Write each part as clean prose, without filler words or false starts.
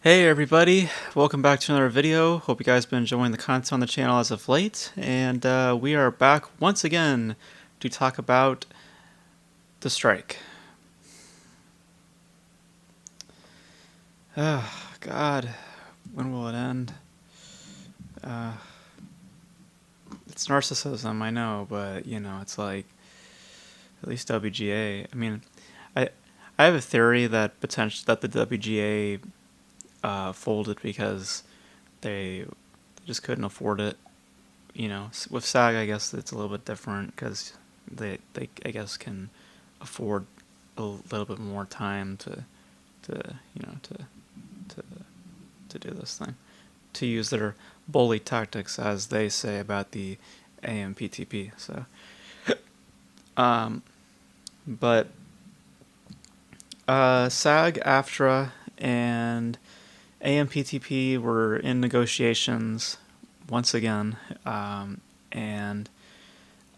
Hey everybody, welcome back to another video. Hope you guys have been enjoying the content on the channel as of late, and we are back once again to talk about the strike. Oh, God, when will it end? It's narcissism, I know, but it's like at least WGA. I mean, I I have a theory that the WGA folded because they just couldn't afford it. With SAG, I guess it's a little bit different because they I guess can afford a little bit more time to you know to to do this thing, to use their bully tactics, as they say about the AMPTP. So, um, but SAG-AFTRA and AMPTP were in negotiations once again, and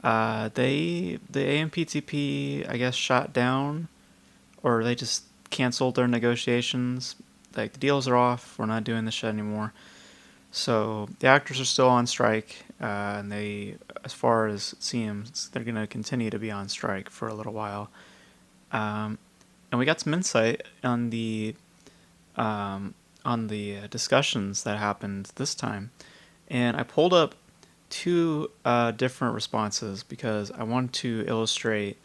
the AMPTP, I guess, shot down, or they just canceled their negotiations. Like, the deals are off. We're not doing this shit anymore. So the actors are still on strike, and as far as it seems, they're going to continue to be on strike for a little while. And we got some insight on the discussions that happened this time, and I pulled up two different responses because I wanted to illustrate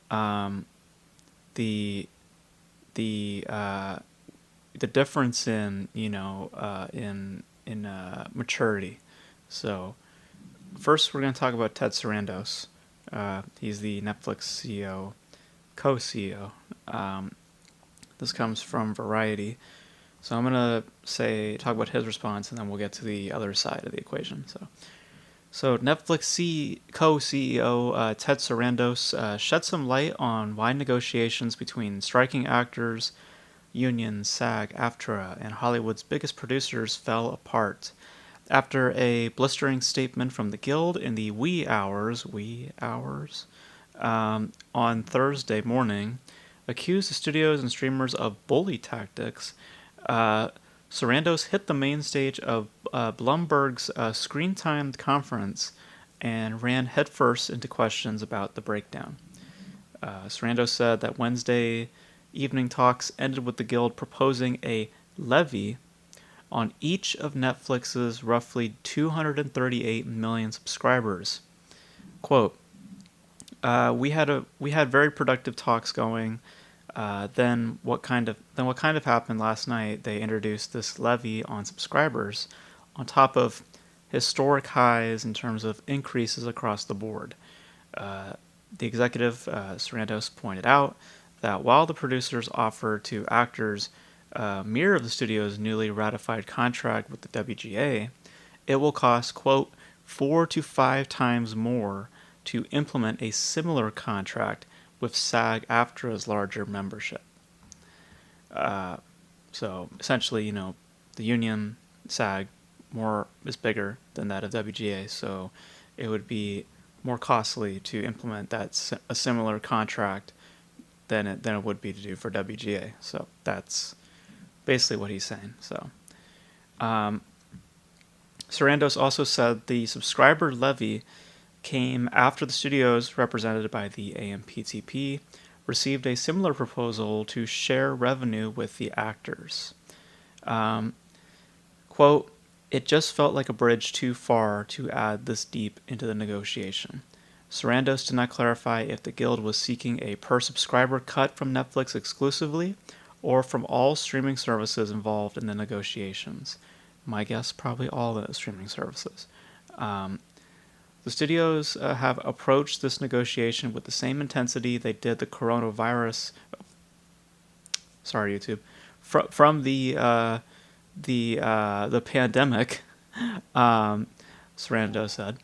the the difference in maturity. So first, we're going to talk about Ted Sarandos. He's the Netflix CEO, co-CEO. This comes from Variety. So I'm going to talk about his response, and then we'll get to the other side of the equation. So Netflix co-CEO Ted Sarandos shed some light on why negotiations between striking actors, unions, SAG-AFTRA, and Hollywood's biggest producers fell apart. After a blistering statement from the Guild in the wee hours, on Thursday morning, accused the studios and streamers of bully tactics, Sarandos hit the main stage of Bloomberg's screen-timed conference and ran headfirst into questions about the breakdown. Sarandos said that Wednesday evening talks ended with the Guild proposing a levy on each of Netflix's roughly 238 million subscribers. Quote, we had very productive talks going. Then what kind of happened last night? They introduced this levy on subscribers, on top of historic highs in terms of increases across the board. The executive, Sarandos, pointed out that while the producers offered to actors mirror of the studio's newly ratified contract with the WGA, it will cost, quote, 4 to 5 times more to implement a similar contract with SAG-AFTRA's larger membership. So essentially, the union, SAG, is bigger than that of WGA, so it would be more costly to implement a similar contract than it would be to do for WGA. So that's basically what he's saying. So Sarandos also said the subscriber levy came after the studios, represented by the AMPTP, received a similar proposal to share revenue with the actors. Quote, it just felt like a bridge too far to add this deep into the negotiation. Sarandos did not clarify if the Guild was seeking a per-subscriber cut from Netflix exclusively or from all streaming services involved in the negotiations. My guess, probably all the streaming services. The studios have approached this negotiation with the same intensity they did the coronavirus. Sorry, YouTube. From the pandemic. Sarandos said.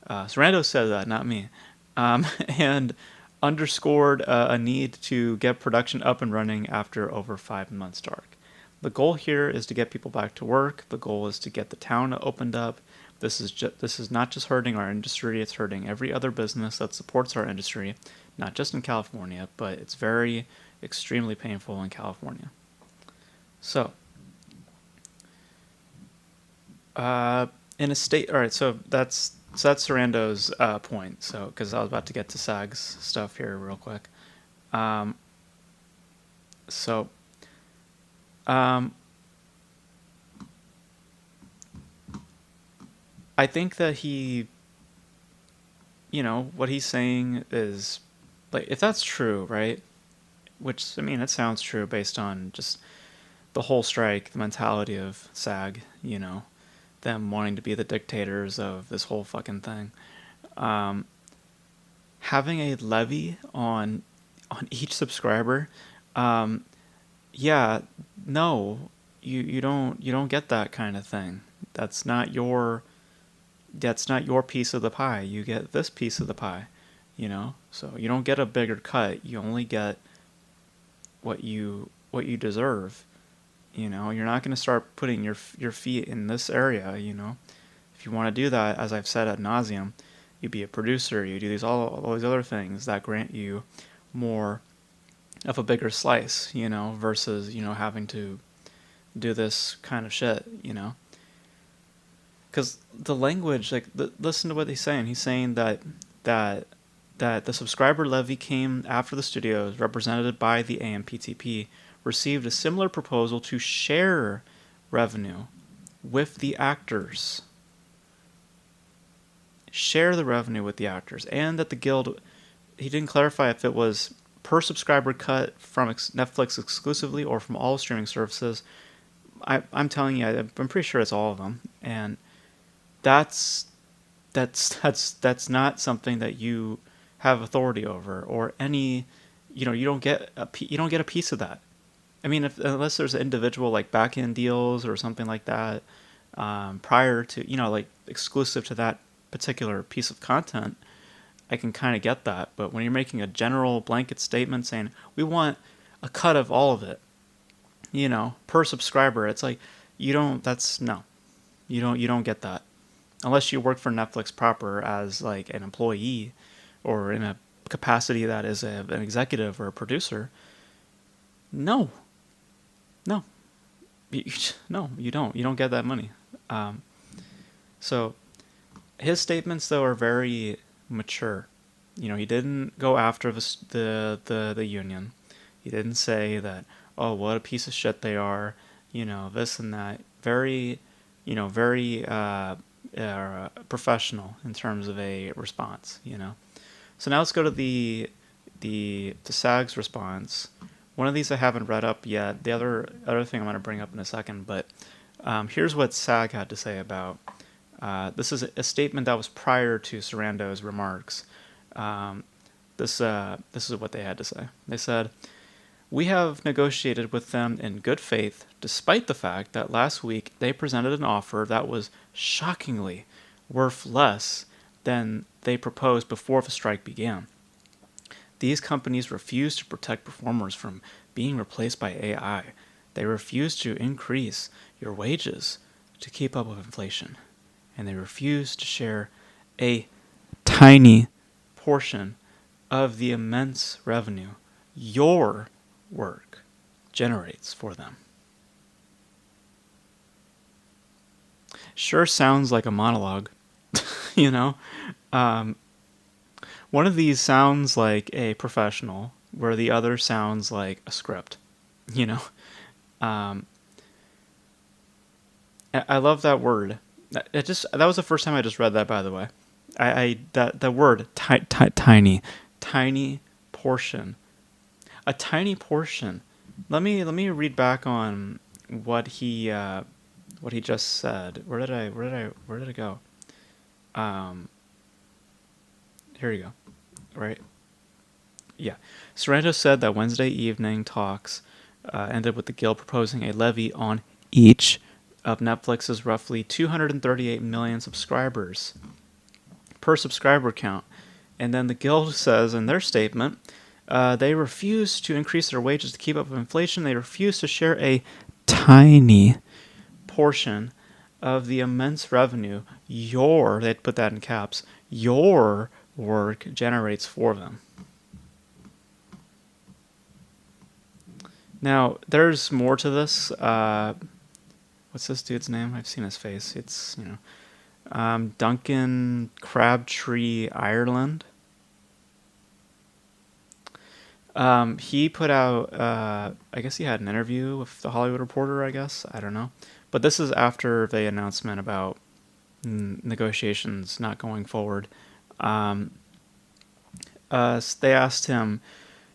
Sarandos said that, not me. And underscored a need to get production up and running after over 5 months dark. The goal here is to get people back to work. The goal is to get the town opened up. This is not just hurting our industry, it's hurting every other business that supports our industry, not just in California, but it's very extremely painful in California. So, Uh, in a state, all right. So that's Sarando's point. So because I was about to get to SAG's stuff here real quick. Um, so um, I think that what he's saying is like if that's true, right? Which I mean, it sounds true based on just the whole strike, the mentality of SAG. Them wanting to be the dictators of this whole fucking thing. Um, Having a levy on each subscriber, um, yeah, no, you don't get that kind of thing. That's not your that's not your piece of the pie. You get this piece of the pie, So you don't get a bigger cut. You only get what you deserve. You're not going to start putting your feet in this area. If you want to do that, as I've said ad nauseum, you be a producer. You do all these other things that grant you more of a bigger slice. Versus having to do this kind of shit. Because the language, like, listen to what he's saying. He's saying that that the subscriber levy came after the studios, represented by the AMPTP, received a similar proposal to share revenue with the actors. Share the revenue with the actors, and that the guild. He didn't clarify if it was per subscriber cut from Netflix exclusively or from all streaming services. I'm telling you, I'm pretty sure it's all of them, and that's that's not something that you have authority over or any. You don't get a piece of that. I mean, unless there's an individual like back end deals or something like that, prior to like exclusive to that particular piece of content, I can kind of get that. But when you're making a general blanket statement saying we want a cut of all of it, per subscriber, it's like you don't. That's no, you don't get that unless you work for Netflix proper as like an employee or in a capacity that is an executive or a producer. No, no, no, you don't. You don't get that money. Um, so his statements though are very mature. He didn't go after the union. He didn't say that, oh, what a piece of shit they are. This and that. Very, very professional in terms of a response. So now let's go to the SAG's response. One of these I haven't read up yet. The other thing I'm going to bring up in a second, but here's what SAG had to say about. This is a statement that was prior to Sarando's remarks. This is what they had to say. They said, "We have negotiated with them in good faith, despite the fact that last week they presented an offer that was shockingly worth less than they proposed before the strike began. These companies refuse to protect performers from being replaced by AI. They refuse to increase your wages to keep up with inflation. And they refuse to share a tiny portion of the immense revenue your work generates for them." Sure sounds like a monologue, you know? Um, One of these sounds like a professional, where the other sounds like a script, you know? Um, I love that word. That was the first time I just read that, by the way. That word, tiny portion, a tiny portion. Let me read back on what he just said. Where did I go? Here you go. Right. Yeah. Sorrento said that Wednesday evening talks ended with the Guild proposing a levy on each of Netflix's roughly 238 million subscribers per subscriber count. And then the Guild says in their statement, they refuse to increase their wages to keep up with inflation. They refuse to share a tiny portion of the immense revenue they put that in caps, your work generates for them. Now, there's more to this. what's this dude's name? I've seen his face. It's, Duncan Crabtree Ireland. He put out, I guess he had an interview with the Hollywood Reporter, I guess. I don't know. But this is after the announcement about negotiations not going forward. They asked him,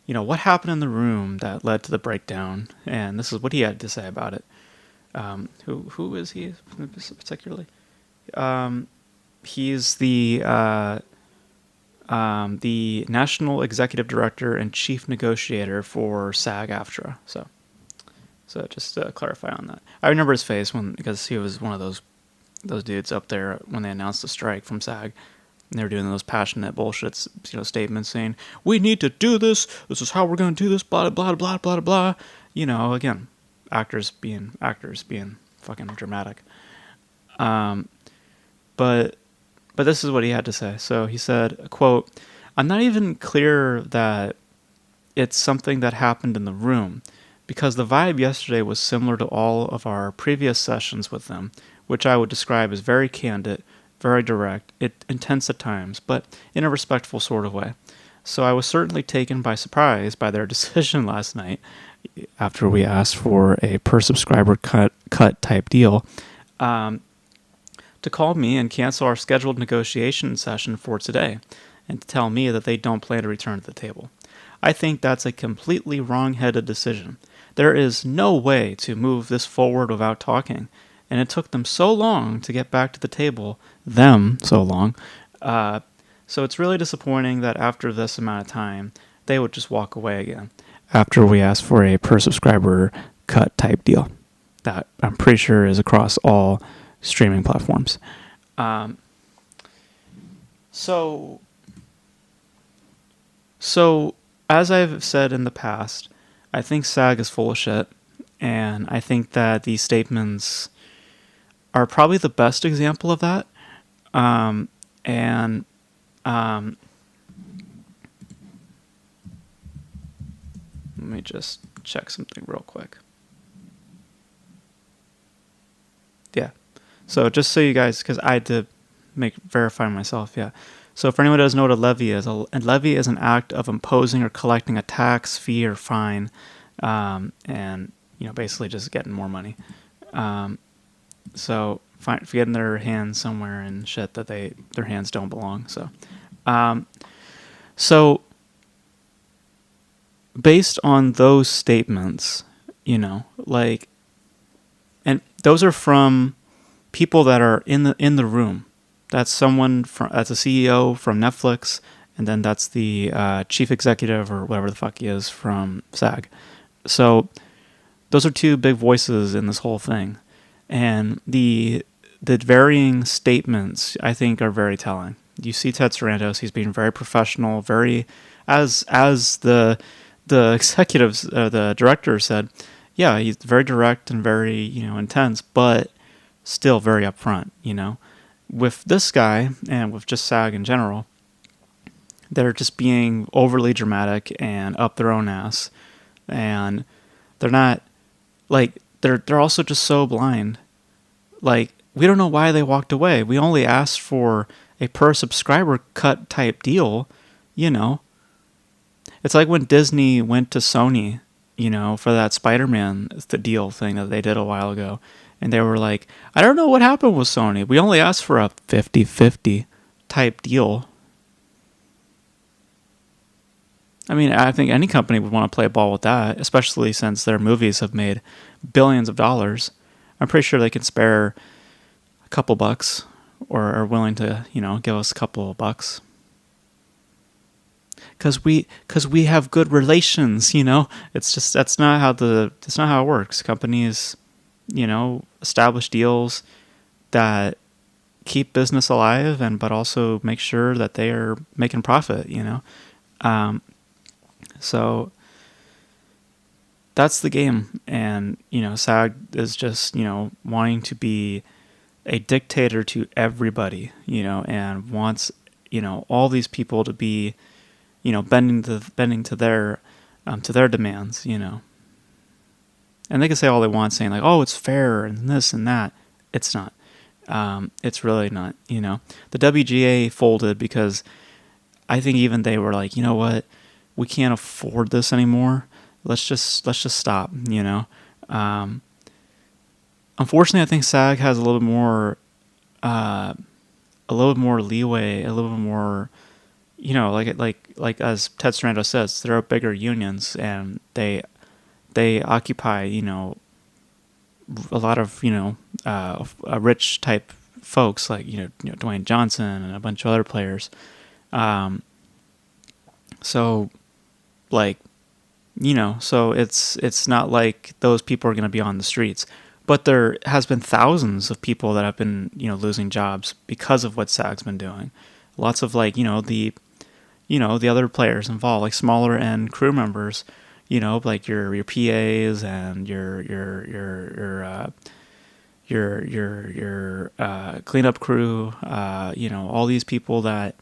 what happened in the room that led to the breakdown? And this is what he had to say about it. Who is he particularly? He's the National Executive Director and Chief Negotiator for SAG-AFTRA. So just to clarify on that. I remember his face because he was one of those dudes up there when they announced the strike from SAG. And they were doing those passionate bullshit, statements saying, "We need to do this. This is how we're going to do this. Blah blah blah blah blah." Again, actors being fucking dramatic. But this is what he had to say. So he said, quote, "I'm not even clear that it's something that happened in the room, because the vibe yesterday was similar to all of our previous sessions with them, which I would describe as very candid, very direct, intense at times, but in a respectful sort of way. So I was certainly taken by surprise by their decision last night, after we asked for a per subscriber cut type deal, to call me and cancel our scheduled negotiation session for today, and to tell me that they don't plan to return to the table. I think that's a completely wrong-headed decision. There is no way to move this forward without talking, and it took them so long to get back to the table, so long. So it's really disappointing that after this amount of time, they would just walk away again, after we asked for a per subscriber cut type deal that I'm pretty sure is across all streaming platforms." So as I've said in the past, I think SAG is full of shit, and I think that these statements are probably the best example of that. Let me just check something real quick. Yeah. So just so you guys, because I had to verify myself, yeah. So for anyone who doesn't know what a levy is, a levy is an act of imposing or collecting a tax, fee, or fine, and basically just getting more money. So getting their hands somewhere and shit that their hands don't belong. So based on those statements, and those are from people that are in the room. That's that's a CEO from Netflix, and then that's the chief executive or whatever the fuck he is from SAG. So those are two big voices in this whole thing, and the varying statements I think are very telling. You see Ted Sarandos; he's being very professional, very as the executives, the director said, yeah, he's very direct and very intense, but still very upfront. With this guy and with just SAG in general, they're just being overly dramatic and up their own ass, and they're not they're also just so blind. We don't know why they walked away. We only asked for a per subscriber cut type deal. It's like when Disney went to Sony, for that Spider-Man deal thing that they did a while ago. And they were like, I don't know what happened with Sony. We only asked for a 50-50 type deal. I mean, I think any company would want to play ball with that, especially since their movies have made billions of dollars. I'm pretty sure they can spare a couple bucks, or are willing to, give us a couple of bucks. Because we have good relations, It's just that's not how it works. Companies, establish deals that keep business alive but also make sure that they are making profit, So that's the game. And, SAG is just, wanting to be a dictator to everybody, and wants, all these people to be, bending to their demands, And they can say all they want, saying like, "Oh, it's fair," and this and that. It's not. It's really not. The WGA folded because I think even they were like, you know what, we can't afford this anymore. Let's just stop. Unfortunately, I think SAG has a little bit more leeway, a little bit more, like as Ted Sarandos says, there are bigger unions and they occupy, a lot of, rich type folks like, Dwayne Johnson and a bunch of other players. So like, so it's not like those people are going to be on the streets, but there has been thousands of people that have been, losing jobs because of what SAG's been doing. Lots of like, the other players involved, like smaller end crew members, like your PAs and your cleanup crew, all these people that,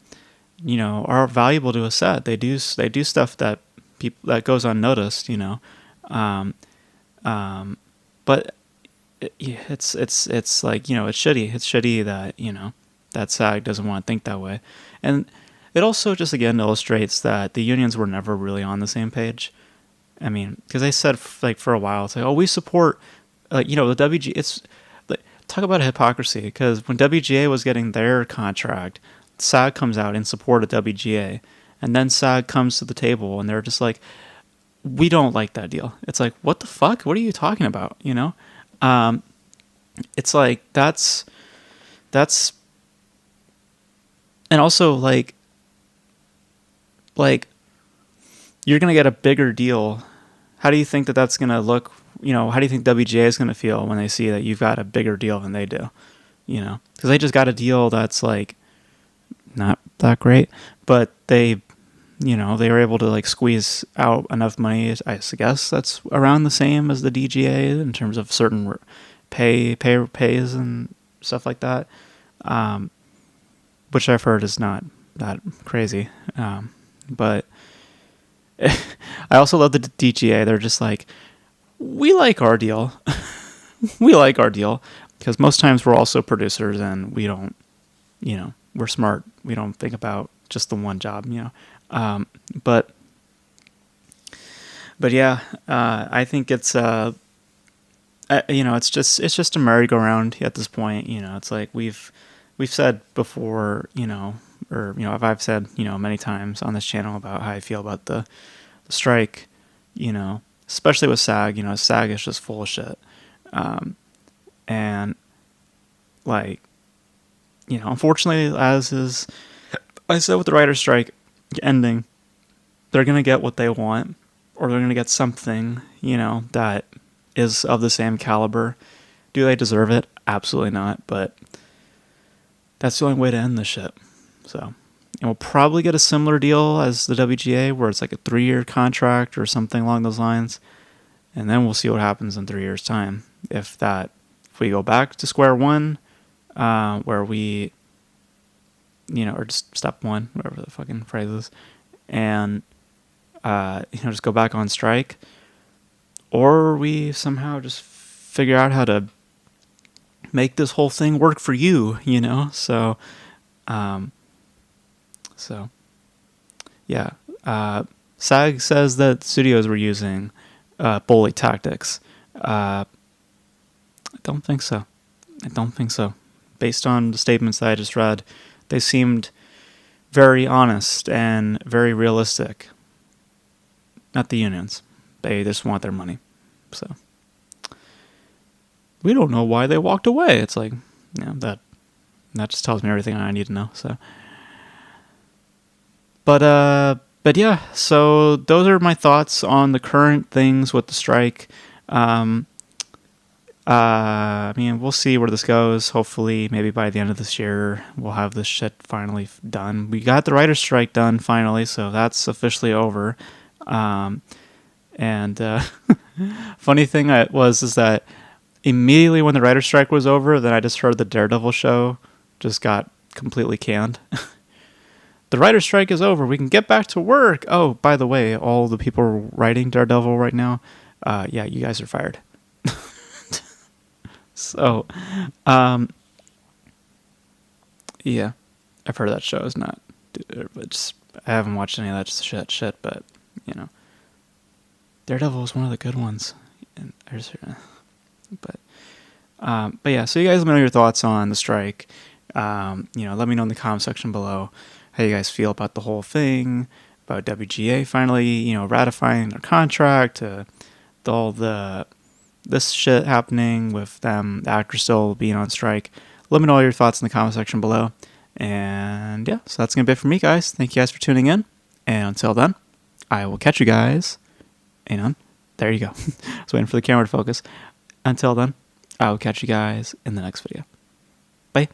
are valuable to a set. They do stuff that that goes unnoticed, but it's like, it's shitty. It's shitty that, that SAG doesn't want to think that way. And it also just again illustrates that the unions were never really on the same page. I mean, because they said like for a while, it's like, oh, we support, the WGA. It's like, talk about hypocrisy. Because when WGA was getting their contract, SAG comes out in support of WGA, and then SAG comes to the table, and they're just like, we don't like that deal. It's like, what the fuck? What are you talking about? It's like that's, and also like you're gonna get a bigger deal. How do you think that that's gonna look? How do you think WGA is gonna feel when they see that you've got a bigger deal than they do? Because they just got a deal that's like not that great, but they were able to like squeeze out enough money. I guess that's around the same as the DGA in terms of certain pays and stuff like that, which I've heard is not that crazy. But I also love the DGA. They're just like, we like our deal. We like our deal because most times we're also producers and we don't, we're smart. We don't think about just the one job, but yeah, I think it's, it's just a merry-go-round at this point. It's like we've said before, or I've said, many times on this channel about how I feel about the strike, especially with SAG. SAG is just full of shit, and like, unfortunately, as is, I said with the writer's strike ending, they're gonna get what they want, or they're gonna get something, that is of the same caliber. Do they deserve it? Absolutely not. But that's the only way to end this shit. So, and we'll probably get a similar deal as the WGA, where it's like a 3-year contract or something along those lines. And then we'll see what happens in 3 years' time. If we go back to square one, where we, or just step one, whatever the fucking phrase is, and, just go back on strike, or we somehow just figure out how to make this whole thing work for you, So, yeah. SAG says that studios were using bully tactics. I don't think so. Based on the statements that I just read, they seemed very honest and very realistic. Not the unions. They just want their money. So we don't know why they walked away. It's like, that just tells me everything I need to know. So, but yeah. So those are my thoughts on the current things with the strike. I mean, we'll see where this goes. Hopefully, maybe by the end of this year, we'll have this shit finally done. We got the writer's strike done finally, so that's officially over. And funny thing is that immediately when the writer's strike was over, then I just heard the Daredevil show just got completely canned. The writer's strike is over. We can get back to work. Oh, by the way, all the people writing Daredevil right now, yeah, you guys are fired. So, um, yeah, I've heard that show is not. It's, I haven't watched any of that shit, but you know, Daredevil was one of the good ones. And but yeah. So you guys let me know your thoughts on the strike. Let me know in the comment section below how you guys feel about the whole thing, about WGA finally, ratifying their contract, all this shit happening with them, the actors still being on strike. Let me know all your thoughts in the comment section below. And yeah, so that's going to be it for me, guys. Thank you guys for tuning in. And until then, I will catch you guys. And there you go. I was waiting for the camera to focus. Until then, I will catch you guys in the next video. Bye.